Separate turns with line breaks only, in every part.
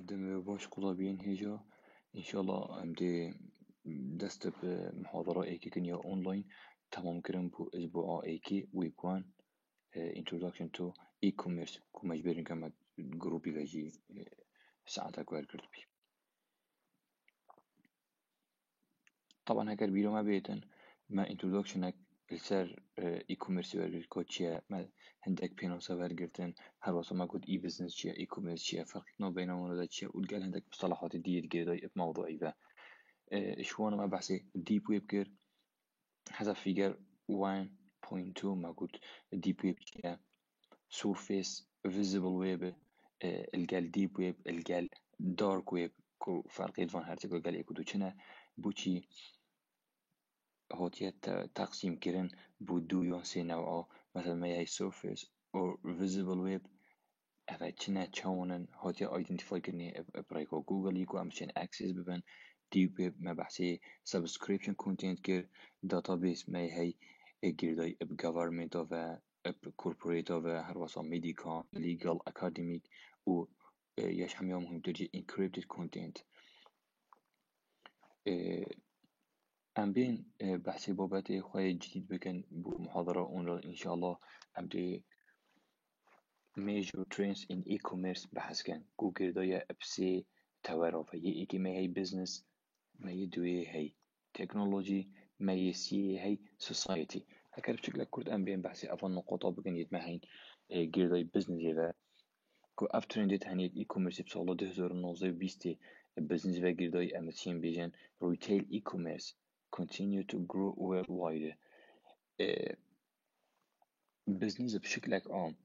هبدأ باش قلابين هيجا إن شاء الله أمدي دست بمحاضرة إيكي كنيا أونلاين تمام كرم بو أسبوع إيكي ويك وان introduction to e-commerce كو مجبرين كما جروبي لاجي ساعتها كوير كرتبي طبعا هكر بيرو ما بيتن ما introduction السر e-commerce ورقر كوتشيا ما هندك بينوسا ورقرتن هر واسو ما قد e-business شيا e-commerce شيا فرقنا بينهم ولا شيا وتقال هندك مصطلحات دي تقدر بموضوعي ذا شوانا ما بحسي deep web كير حسب فيجر 1.2 ما قد deep web شيا surface visible web الجال deep web الجال dark web كو فرق يدفن هرتك الجال يكودو چنا بوچي هوتيت تقسيم كرن بودو يون سي نوعا مثلا ما هي surface or visible web أفا چنا چاونن هوتي identify كرني برايكو جوجل يكو أمشين access ببن deep web ما بحسي subscription content كر database ما هي جرداي اب government of اب corporate of هر وصا medical legal academic و يش هم يوم مهم ترجي encrypted content ام بين بحثي بابتي خواهي جديد بكن بمحاضرة اونلاين ان شاء الله ام دي major trends in e-commerce بحث كان جوجل دايا ابسي توارا فهي ايكي ما هي business ما هي دوي هي technology ما هي سي هي society هكذا بشكل كرد ام بين بحثي افن نقطة بكن يتمحين جير داي business يبا كو افترندت هنيت e-commerce بسالة 2019 business و جير داي امتين بيجن retail e-commerce continue to grow worldwide business بشكل عام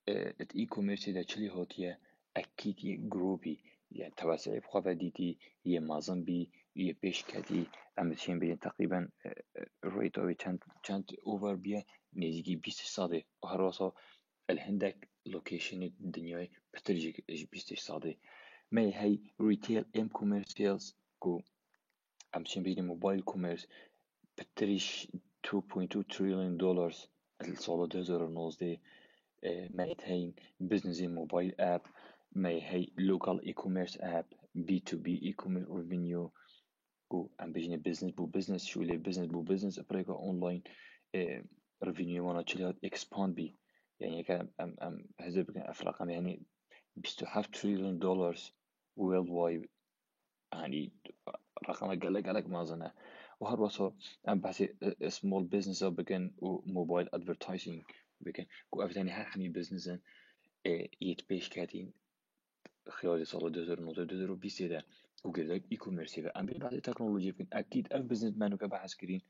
الاي كوميرس دا چلی هاتیه اكيد جروبي يعني توسع بخواه ديتي يه مازن بي يه پیش کدی امتين بين تقريبا ريت اوي چند اوفر بيه نزيكي 20 ساده و هر واسا الهندك لوكيشن الدنيا بترجيك 20 ساده ما هي ريتيل ام كوميرسيالز كو امتين بين موبايل كوميرس بتريش 2.2 تريليون دولار السالة 2019 maintain business mobile app may hay local e-commerce app B2B e-commerce revenue و ام بيجني business شو اللي business ابريكا اونلاين revenue وانا تشيلات expand بي يعني كان ام هذا بكن افرقم يعني 25 تريليون دولار worldwide يعني رقم قالك ما اظنه وهر وصل ام بحثي small business بكن وموبايل advertising بكن كو افتاني هر حمي business يتبيش كاتين خلال سال 2019 ده جوجل اي كوميرس و ام بعد تكنولوژی بکن اكيد اف بزنس منو که بحث کرین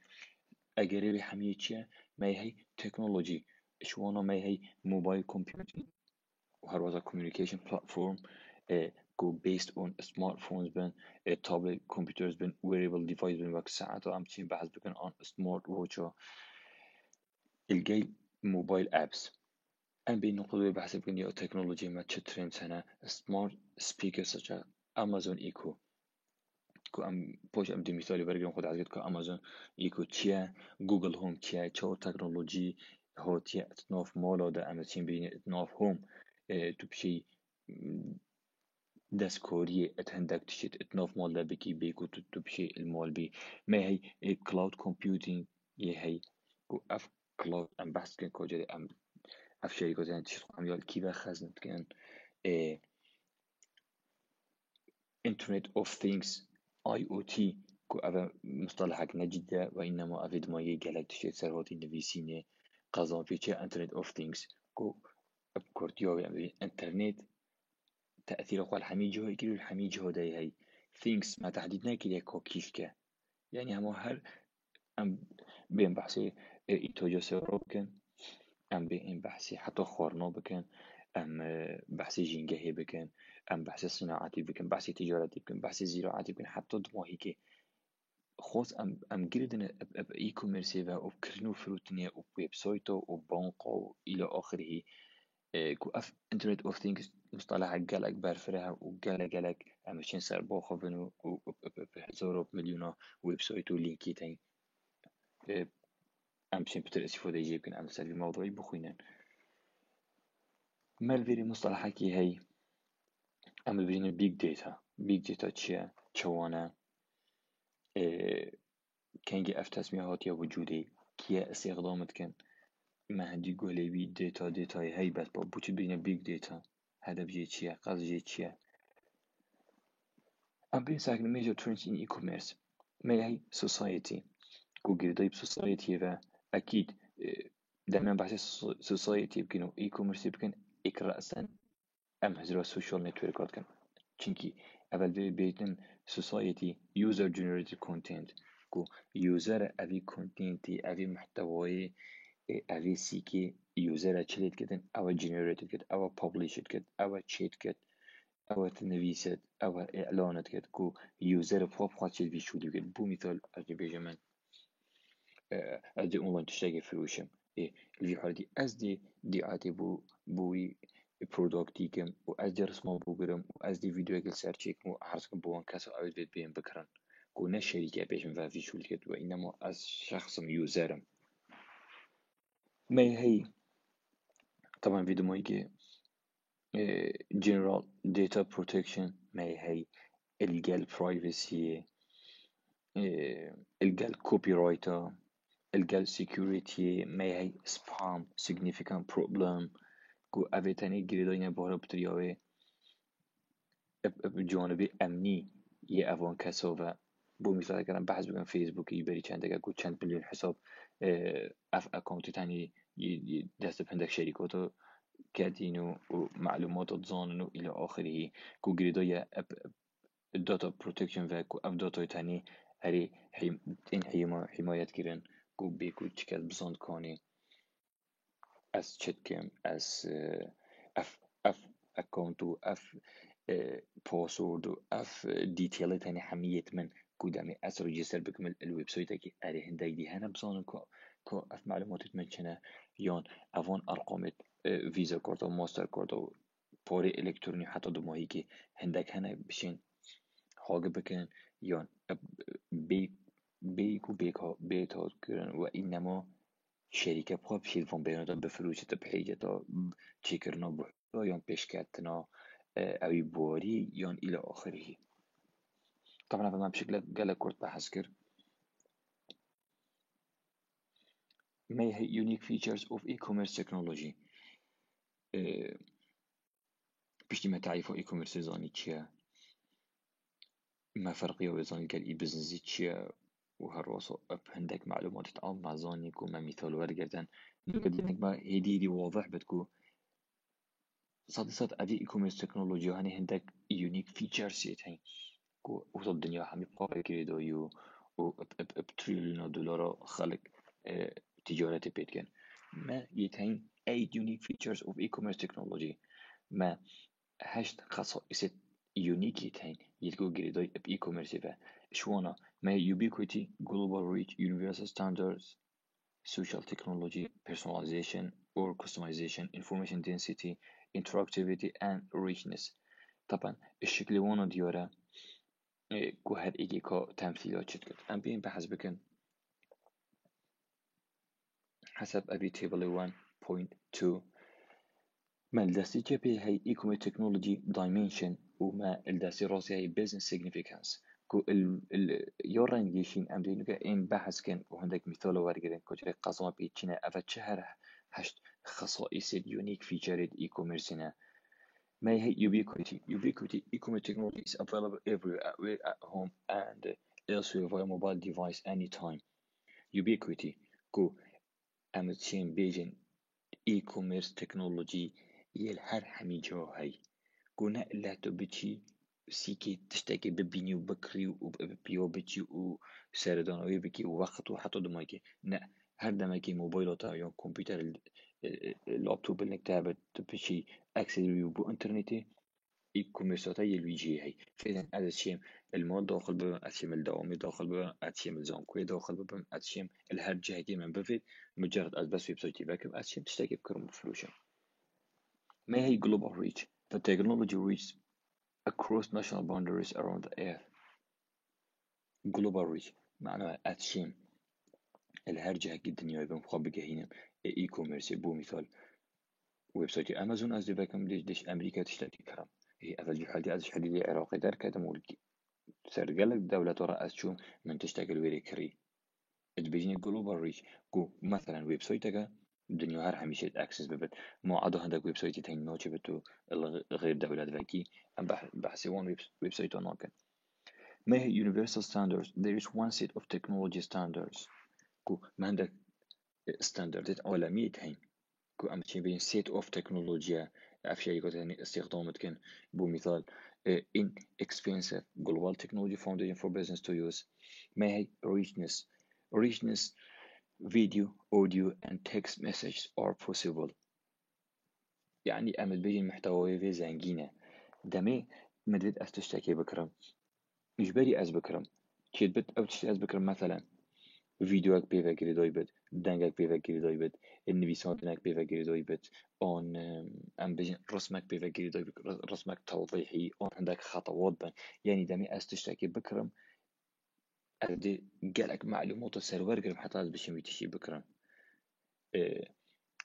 اگر به همیه چیه ما هی تکنولوژی شوانا ما هی موبایل کامپیوتینگ و هر واسه communication platform go based on smartphones بن tablet computers بن wearable device بن وقت ساعت هم چین بحث بکن on smart watch الجاي موبايل apps ام بين نقطة بحث بكن يا تكنولوجي ما تشترين سنة سمارت سبيكر سجا امازون ايكو كو ام بوش ام دي مثالي برجع خد عزيز كو امازون ايكو تشيا جوجل هوم تشيا تشو تكنولوجي هو تشيا اتناف مالا دا امتين بين اتناف هوم تو بشي دسكوري اتهندك تشيت اتناف مال دا بكي بيكو تو بشي المال بي ما هي كلاود كومبيوتينج هي كو اف كلاود ام بحث كن كو جدي ام اف شركات يعني تشتغل عميال كيف خزنة كان Internet of Things IoT كو أفا مصطلحك نجدة وإنما أفيد ما يجعلك تشتري سرواتي نفيسينة قصان في Internet of Things كو أبكرتيو يعني إنترنت تأثير قوال حمي جهة يكيلو الحمي جهة داي هاي Things ما تحديدنا كده كو كيشكا يعني همو هر أم بين بحثي إيتوجو سيرو بكن ام بين بحثي حتى خورنا بكن ام بحثي جينجهي بكن ام بحثي صناعتي بكن بحثي تجارتي بكن بحثي زراعتي بكن حتى دماهيكي خاص ام جردن اب اي كوميرسي و كرنو فروتنيا و ويب سايتو و بانقو الى اخره كو اف انترنت اوف ثينكس مصطلح قالك برفرها و قالك امشين سر باخو بنو و هزارو مليون ويب سايتو لينكيتين امشين بتر استفاده يجيبكن ام سر الموضوع بخوينن مالفيري مصطلحكي هي اما ببینیم بیگ دیتا چیه چوانه كان اف تصميمات يا وجودي كيا استخدامت كان ما هندي قولي بي ديتا هاي بس بوش بين بيج ديتا هدف جي تشيا قصد جي تشيا ام بين ساكن ميجر ترندز ان اي كوميرس ما هي سوسايتي جوجل دايب سوسايتي و اكيد دائما بحث سوسايتي بكنو اي كوميرس بكن اكراسا ام هزرو سوشيال نتوركات كان چونكي اول بيتن سوسايتي يوزر جنريتد كونتنت كو يوزر افي كونتنتي افي محتوى افي سيكي يوزر تشليت كدن او جنريتد كد او ببلشت كد او تشيت كد او تنفيست او اعلانت كد كو يوزر فوق خاطر في شو كد بو مثال اجي بيجمن ادي اونلاين تشتغل فروشم الفي حالتي از دي عادي بوي برودكتي كم و از دي رسمه بوغرم و از دي فيديو كل سيرچيك مو عرض بوان كسو اوز بيت بين بكرن كو نه شركة بيجم في شو كد وانما از شخص يوزرم ما هي طبعا فيديو مايكي general data protection ما هي الجال privacy الجال copyright الجال security ما هي spam significant problem كو أبيتاني جريدين بارا بترياوي بجانب أمني أفون كسوفا بو مثال كلام بحث بكن فيسبوك يبري چند اگه چند مليون حساب اف اكونت تاني دست بندك شركاتو كاتينو ومعلومات تظاننو الى اخره كو جريدايا الداتا بروتكشن و كو اف داتا تاني هري حمايت كرن كو بيكو چكت بزاند كاني از چتكم از اف اكونت و اف باسورد و اف ديتيل تاني حميت من قدامي اس ريجستر بكم الويب سايت كي اري هنداي دي هنا بصان كو اف معلومات تمنشنا يون افون ارقامت فيزا كارت و ماستر كارت و باري الكتروني حتى دماهي كي هنداك هنا بشين حاجة بكن يون بيكو بيتا كرن وإنما شركة بخواب بشيل فون بيناتا بفلوسة بحيجة تشيكرنا بحيجة يون بيشكاتنا أو بواري يون إلى آخره طبعا فما بشكل قال كورت بحسكر ما هي unique features of e-commerce technology بشتي ما تعرفوا e-commerce زاني تشيا ما فرقيه وزاني قال e-business تشيا وهالراسو اب عندك معلومات تتعامل مع زانيك وما مثال ورقة نقد لك ما هديري واضح بتكو صاد ادي e-commerce technology هاني عندك unique features يتهين كو وصل الدنيا حمي بقى كده يو بتريليون دولار خلق تجارة بيتكن ما يتهين 8 unique features of e-commerce technology ما هشت خصائص unique يتهين يتقو جريداي e-commerce فا شوانا ما ubiquity global reach universal standards social technology personalization or customization information density interactivity and richness طبعا الشكل وانا ديارة كو هر ايجي كا تمثيلات شد كد ام بين بحث بكن حسب ابي تيبل 1.2 ما الدستي جبي هي ايكومي تكنولوجي دايمنشن وما الدستي راسي هي بيزنس سيجنيفيكانس كو يورن جيشين ام دينو ان بحث كان وعندك مثال ورقرين كو جري قصما بيتشنا افت شهر هشت خصائص يونيك فيتشرد اي كوميرسنا ما هي ubiquity e-commerce technology is available everywhere at home and elsewhere via mobile device anytime ubiquity كو امتشين بيجن e-commerce technology يل هر حمي جاهي كونا لا تبتشي سيكي تشتكي ببيني وبكري وبيو بتشي وسردان ويبكي ووقت وحتى دمايكي نا هر دمايكي موبايلات يون كمبيوتر اللابتوب انك تابت تبتشي اكسس بو انترنتي e-commerce يلويجي هي فإذا أتشيم المال داخل ببن أتشيم الدوامي داخل ببن أتشيم الزانكوي داخل ببن أتشيم الهر جهتي من بفيد مجرد بس ويب سايتي باكب أتشيم تشتكي بكرم بفلوشم ما هي global reach the technology reaches across national boundaries around the earth global reach معناها أتشيم الهر جهة الدنيا يبن مخبقة هنا e-commerce بو مثال ويب سايت امازون از باكم ديش امريكا تشتري كرم هي أفل حالتي أزش حديدي عراقي دار كدم ولك سرقلك دولة رأس شو من تشتغل ويري كري تبيجيني جلوبال ريش كو مثلا ويب سايتك الدنيا هر همیشه اكسس ببت ما عدا هندك ويب سايت تين نوچه بتو غير دولة ذاكي ام بحثي وان ويب سايت ناكن ما هي universal standards there is one set of technology standards كو ما عندك ستاندردات عالمية هين كو ام تشين بين set of تكنولوجيا افشي كو يعني استخدامت كان بمثال inexpensive global technology foundation for business to use ما هي richness video audio and text messages are possible يعني أمد بيجي محتوى في زنجينة دمي مدريد أستشتكي بكرم إجباري أز بكرم كيد بت أو تشتي أز بكرم مثلا فيديوك بيفكري دويبت دنگك بيفكري دويبت النبيساتنك بيفكري دويبت أون أم بيجي رسمك بيفكري دويبت رسمك توضيحي أون عندك خطوات بن يعني دمي أستشتكي بكرم أدي جالك معلومات السيرفر كرم حتى أز بشي ميتشي بكرم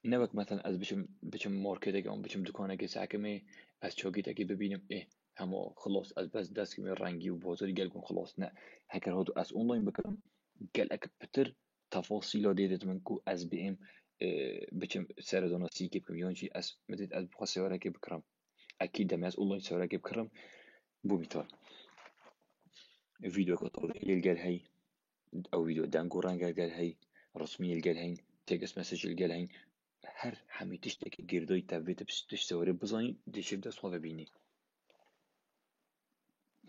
نبك مثلا از بچم مارکت اون بچم دکانه که سعکمه از چاقیت که ببینم همه خلاص از بس دست که رنگی و بازاری گل کن خلاص نه هکر هادو از اونلاین بکنم گل اک بتر تفاصیل دیدت من کو از بیم بچم سرداناسی که بکم یعنی چی از مدید از بخوا سواره که بکرم اکید دمی از اونلاین سواره که بکرم بو میتار فيديو كطويل الجال هاي او فيديو دانجو رانجا الجال هاي رسمي الجال هاي تكست مسج الجال هاي هر همی تشتكي جردوي تابيت بتشتوري بزاني ديش يبدأ صوفا بيني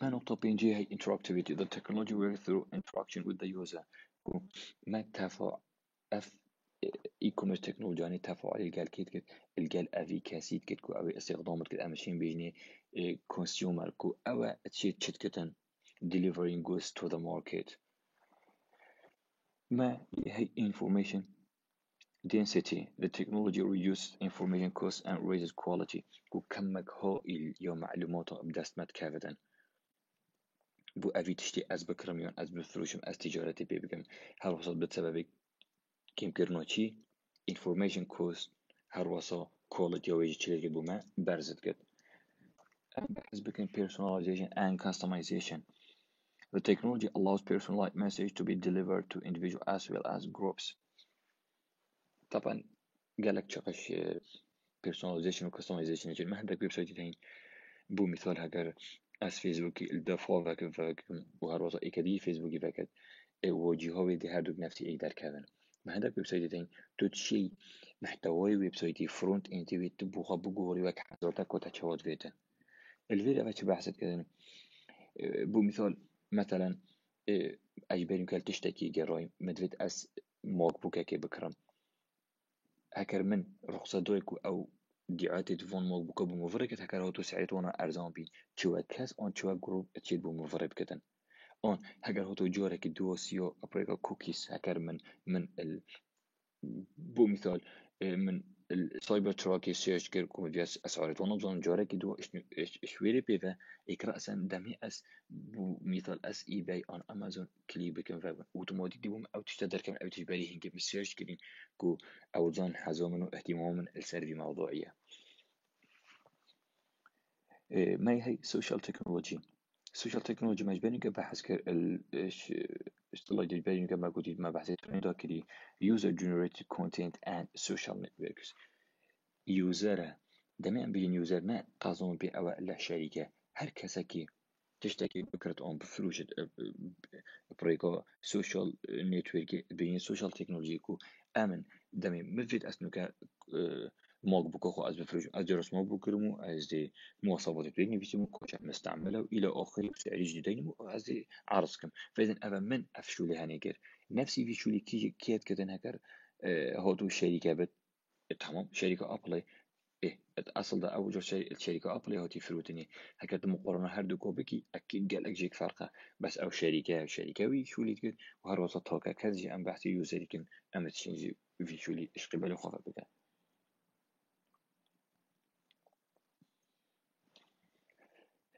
ما نقطة بينجي هي interactivity the technology works through interaction with the user ما تفاعل e-commerce technology يعني تفاعل الجال كيت الجال أفي كاسيت كيت كو أوي استخدامات كت أمشين بيجني consumer كو أو تشيت كتن delivering goods to the market ما هي information density the technology reduces information costs and raises quality وكمك هائل يا معلومات بدستمت كافدن بو أفي تشتي أز بكرميون أز بفروشم أز تجارتي بيبكم هر وصل بسبب كيم كرنوشي information cost هر وصل quality ويجي تشيلك بوما برزت قد أز بكم personalization and customization the technology allows personalized message to be delivered to individuals as well as groups طبعا قالك شقش personalization و customization ما عندك ويب سايت تاني بو مثال هكر از فيسبوك الدفاع وك وهروزا إكدي فيسبوك فكت وجهه ويدي هردوك نفسي إيه در كذا ما عندك ويب سايت تاني تشي محتوى ويب سايتي فرونت انت ويت بوها بجوري وك حضرتك وتشوت فيتا الفيديو بس بحثت كذا بو مثلا أجبرين كال تشتكي جرايم مدفت أس موك بوكا كي بكرم هكر من رخصة دويكو أو دعاتي تفون موك بوكا بمفرقة هكر هاتو سعيت وانا أرزان بي چوا كاس اون چوا جروب اتشيد بمفرق كتن اون هكر هاتو جارك دوسيو أبريكا كوكيس هكر من بو مثال من السايبر تراكي سيرش كير كوميدياس أسعار وانا بزان جارك دو اشويري بيفا إكرأسا دمي أس بو مثال أس إي باي أن أمازون كلي بكم فابن اوتوماتيك ديبوم أو تشتدر كم أو تجبري هنجي بسيرش كرين كو أو ظن حزومن واهتمام السردي موضوعية ما هي social technology social technology مجبرين كبحث اشتغل جبرين كما قلت ما بحثت عندها كدي user generated content and social networks يوزر دماء بين يوزر ما تظن بأوائل الشركة هر كسكي تشتكي بكرة أون بفلوش بريكو سوشيال نتورك بين سوشيال تكنولوجي كو أمن دمي مفيد أسنوك موك بوكو خو از بفروش از درس موك بكرمو از دي مواصفات بيني بيسمو كوشا مستعملة وإلى آخره سعر جديدين مو از دي عرضكم فإذن أبا من أفشو لي هنكر نفسي في شو لي كيت كتن هكر هاتو شركة بت تمام شركة أبلاي أصل ده أول الشركة أبل هاتي فروتني هكذا مقارنة هردو كوبكي أكيد قال لك جيك فرقة بس أو شركة وي شو اللي تقول وهر وسط هاكا كذي أم بحثي يوزر يمكن أم تشينجي في شو اللي إيش قبله خفا بك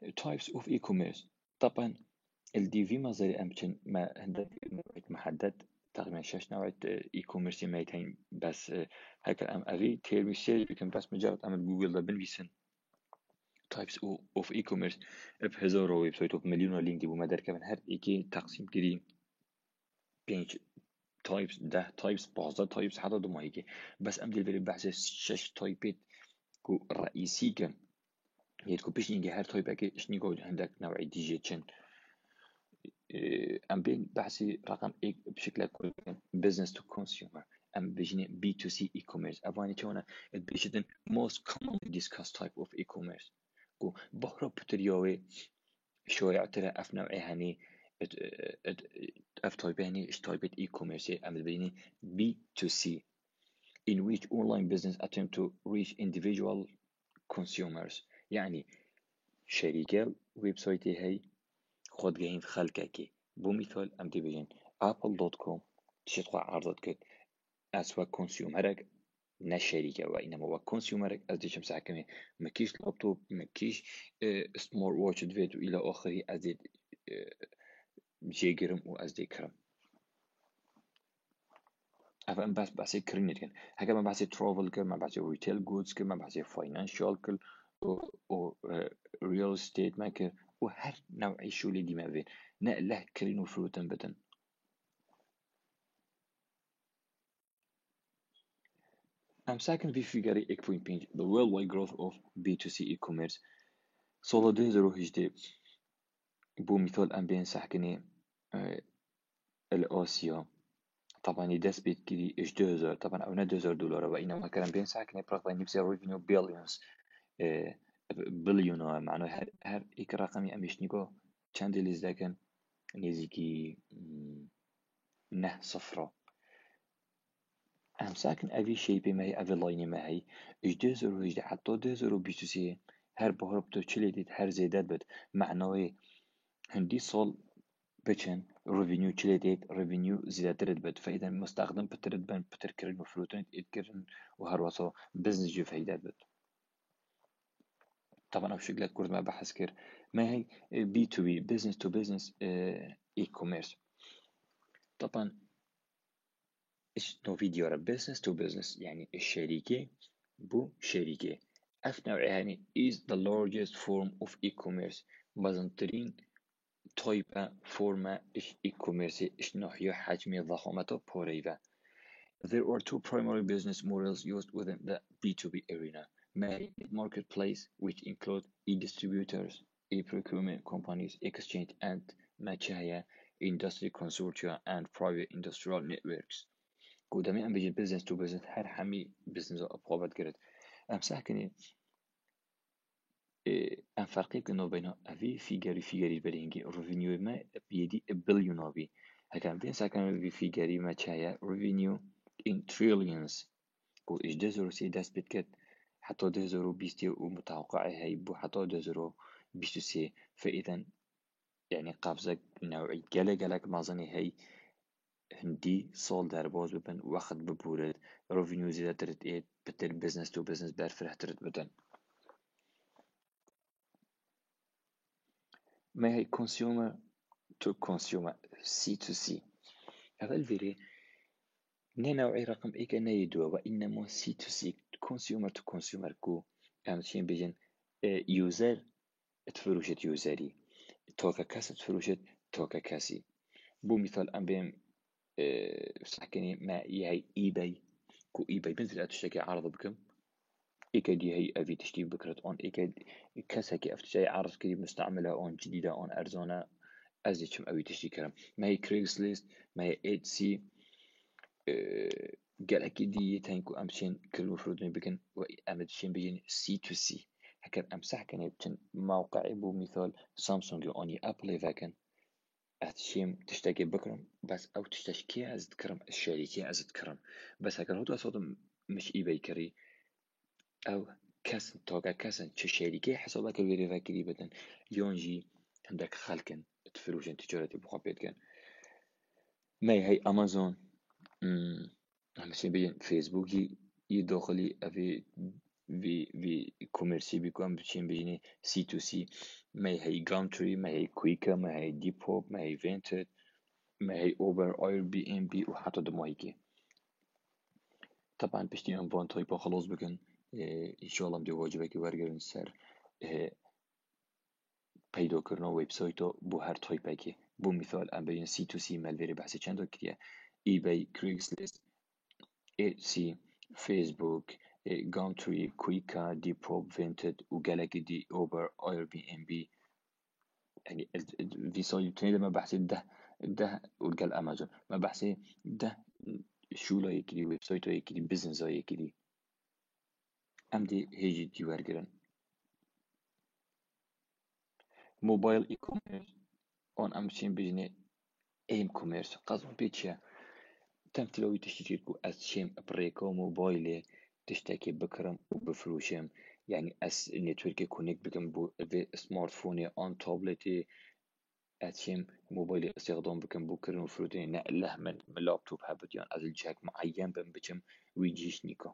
types of e-commerce طبعا الدي في مصدر أمكن ما عندك محدد تقريبا 6 نوع اي كوميرس ميتين بس هكا أم أفي تيرمي سيل يمكن بس مجرد أم جوجل ده بنفيسن types of e-commerce بهزار ويب سايت وبمليون لينك دي بوما دركة من هر إيكي تقسيم كري 5 تايبس 10 تايبس 15 تايبس حتى دو هيك بس ام دي بحث 6 تايبات كو رئيسي كان يتكو بيش نيجي هر تايب اكي اش نيجو عندك نوعي ديجيتشن ام بين بحثي رقم ايك بشكل كل business to consumer ام بيجيني B2C e-commerce افاني تونا بيجدن most commonly discussed type of e-commerce كو بحرو بتريوي شو يعترى اف نوعي هني اف تايب هني اش تايب e-commerce ام بيجيني B2C in which online business attempt to reach individual consumers يعني شركة ويب سايتي هي خود جاين في خلقك بمثال ام دي بيجين apple.com تشتغل عرضتك اسوا كونسيومرك نا شركة وإنما هو كونسيومرك از دي شمس حكمي مكيش لابتوب مكيش سمارت واتش فيديو إلى آخره از دي جيجرم و از دي كرم أفهم بس كرنيت كان هكذا ما بحث travel كل ما بحث retail goods كل ما بحث financial كل أو real estate ما كل وهر نوعي شو اللي دي ما بين نقله كرين وفروتن بدن I'm second في figure 8.5 the worldwide growth of B2C e-commerce صولة ده زرو هجدي بو مثال أم بين سحكني الآسيا طبعا يدس بيت كدي إيش $2 طبعا أو $2 وإنما كان بين سحكني برقم نفسي revenue billions بليون معناه هر إيك رقمي أميش نيكو چند لیز دکن نزیکی نه صفرة ام ساكن أبي شيء بما هي أبي لايني ما هي إيش 2000 حتى 2023 هر بهرب تو چليدت هر زيادات بد معناه هندي صال بچن ريفينيو چليدت ريفينيو زيادة بد فإذا مستخدم بترد بن بتركرن وفروتن يتكرن وهر وصا بزنس جو فايدات بد طبعا أبشق لك كورد ما بحث كر ما هي B2B business to business e-commerce طبعا إيش نو فيديو را business to business يعني الشركة بو شركة أف نوع يعني is the largest form of e-commerce بزنترين تايبا فورما إيش e-commerce إيش نوعيو حجمي ضخامته بوريفا There are two primary business models used within the B2B arena marketplace which include e-distributors e-procurement companies exchange and ماتشايا industry consortia and private industrial networks قدامي ام بيجي business to business هر حمي business أبغى كرت ام ساكني ام فرقي كنا بينها أبي فيجاري برينجي revenue ما بيدي بليون أبي هكذا بين ساكن في فيجاري ما تشايا revenue in trillions كو إيش دزرو سي داس بتكت حتى دزرو بيستي ومتوقع هاي بو حتى دزرو بيستو سي فإذا يعني قفزة نوعي جالك مازني هاي هندي صال در باز ببن وقت ببورد روفينيو زيادة ترد ايد بتر بزنس تو بزنس برفره ترد بدن ما هي consumer to consumer C2C أول فيري نوعي رقم إيكا نيدوا وإنما C2C consumer to consumer كو أمشين بيجن يوزر تفروشت يوزري توكا كاسة تفروشت توكا كاسي بو مثال أم بين سحكني ما يهي ايباي كو ايباي بنزل تشتري عرض بكم إيكا دي هي أفي تشتري بكرة أون إيكا كاسا كي أفتشي عرض كريم مستعملة أون جديدة أون أرزونة أزيد شم أفي تشتري كرم ما هي كريغسليست ما هي إيتسي قال أكيد دي تانكو أمشين كل مفروض بكن وأمدشين بيجين C2C هكذا أمسح كان يبتن موقع بو مثال سامسونج أوني أبل فاكن أتشيم تشتكي بكرم بس أو تشتكي أزد كرم الشركة أزد كرم بس هكذا هو أصلا مش إيباي كري أو كاسن توقع كاسن تشركة حسابك الفيديو فاكري بدن يونجي عندك خالكن تفروجن تجارة بخابيت كان ما هي أمازون همسين بين فيسبوك يدخلي أفي في كوميرسي بيكون بتشين بيني C2C ما هي جامتري ما هي كويكا ما هي ديب هوب ما هي فينتد ما هي اوبر اير بي ام بي وحتى دمايكي طبعا بشتي ام بون طيبة خلاص بكن ان شاء الله بدي واجبك ورقة سر پیدا کردن وبسایت بو هر تایپکی بو مثال ام بین سی تو سی ملوری بحث چند تا کریه ای بی کریگسلیست سی فیسبوک گامتری کویکا دی پروب وینتد و گلک دی اوبر ایر بی ام بی يعني في سايت ما بحث ده وقال امازون ما بحث ده شو لا يكري ويب سايت يكري بزنس يكري ام دي هيجي دي ورقرن موبايل اي كوميرس اون امشين بجني ايم كوميرس قصد بيتشا تمثيلوي تشتريكو از شيم بريكو موبايلي تشتكي بكرم وبفروشم يعني اس نتورك كونيك بكم بو سمارت فوني اون تابلتي اتشم موبايلي استخدام بكم بو كرن وفروتين نقله من لابتوب هبت يعني از الجهك معين بم بكم ويجيش نيكو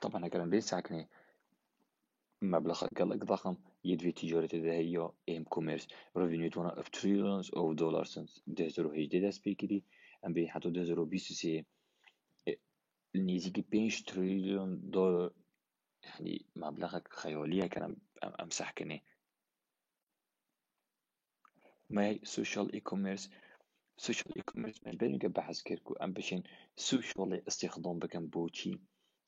طبعا هكذا بيسعكني مبلغ قلق ضخم يدفي تجارة هي ام كوميرس ريفينيو تونا of trillions of dollars since 2018 دست بيكري ام بي حتى 2023 نيزيكي 5 تريليون دولار يعني مبلغ خيالية كان امسح كني ما سوشيال اي كوميرس سوشيال اي كوميرس مش بين بحث كيركو ام بشين سوشيال استخدام بكم بوتشي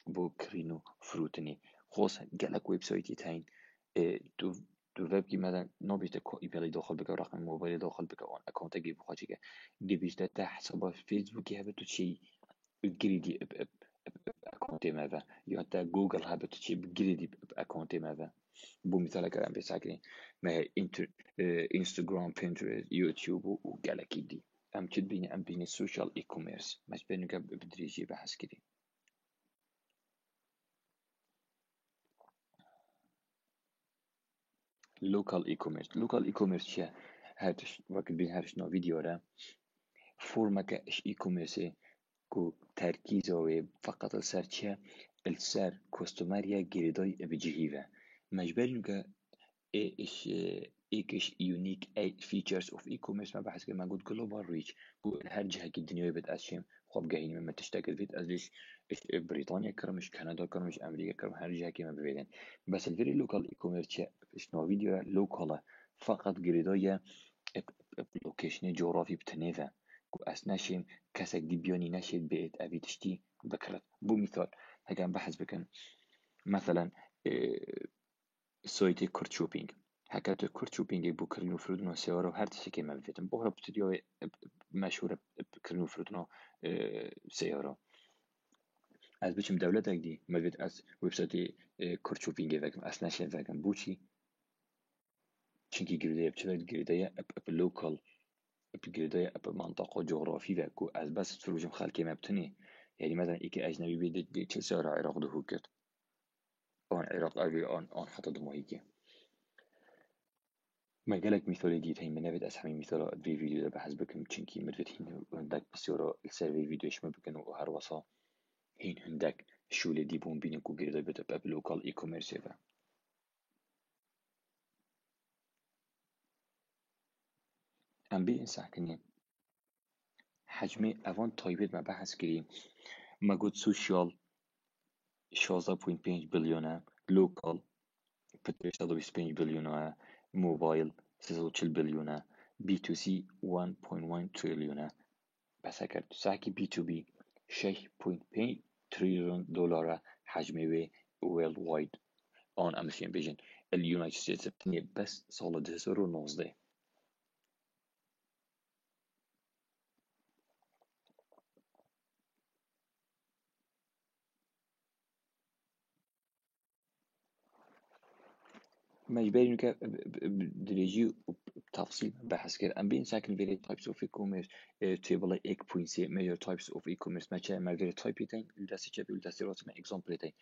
بو كرينو فروتني خوص قالك ويب سايت يتهين تو تو ويب كي مثلا نوبيت يبالي داخل بك رقم موبايل داخل بك اون اكونت اجيب خاطيك دي بيش تا حساب فيسبوك هبتو شي جريدي اب اكونتي ماذا يا تا جوجل هبتو شي بجريدي اكونتي ماذا بو مثالك عم بيساكني ما هي انستغرام بنترست يوتيوب وقالك دي ام تشد بيني ام بيني السوشيال اي كوميرس مش بينك بدريجي بحث كده لوكال اي كوميرس لوكال اي كوميرس شيء هاتش وقت بين هاتش نوع فيديو را فورمك اش اي كوميرس كو تركيزه فقط السر السر كوستوماريا جريداي بجهيفه مجبرينك ايش ايش يونيك اي فيتشرز اوف اي كوميرس ما بحس كما قلت جلوبال ريتش هر جهه الدنيا بتقسم خب جايين مما تشتغل فيت ازليش بريطانيا كرمش كندا كرمش امريكا كرم هر جهه كما ببينن بس الفيري لوكال اي كوميرس شنو فيديو لوكال فقط جريدايا لوكيشن جغرافي بتنيفا أسناشين كسك دي بيوني ناشد بقيت أبي تشتي بكرت بو مثال هكذا بحث بكن مثلا سويتي كورت شوبينج هكذا كورت شوبينج بكرنو فرودنو سيارة وهر تشكي ما بفيتم بكرة بستوديو مشهورة بكرنو فرودنو سيارة از بچم دولتك دي ما بيت از ويب سايتي كورت شوبينج فاكم أسناشين فاكم بوشي چونكي جريدايا بچلت جريدايا لوكال بجريدايا منطقة جغرافية كو از بس تفروجم خالكي ما بتني يعني مثلا إيكي أجنبي بيد دي چه سعر عراق ده هوكت آن عراق أبي آن حتى دموهيكي ما قالك مثال ديت هين منافد أسحمي مثال في فيديو ده بحث بكم چنكي مدفت هين هندك بسيارة السيرفي فيديو إشما بكن وهر وصا هين هندك شو لدي بون بينكو جريدايا بتبقى بلوكال إي كوميرس يفا أم بي إنسان كنين حجمي أفان تايبت ما بحث كريم ما قد سوشيال 16.5 بليون لوكال 325 بليون موبايل 46 بليون بي تو سي 1.1 تريليون بس اگر ساكي بي تو بي 6.5 تريليون دولار حجمي وي ويل وايد آن امشين بيجن اليونايتد ستيتس بتني بس سال 2019 مجبرين انك دريجي بتفصيل بحث كده ام بين ساكن فيري تايبس اوف اي كوميرس تيبل 8.7 major types of e-commerce ما فيري تايب تاين الداسي تشابي الداسي راسم اكزامبل تاين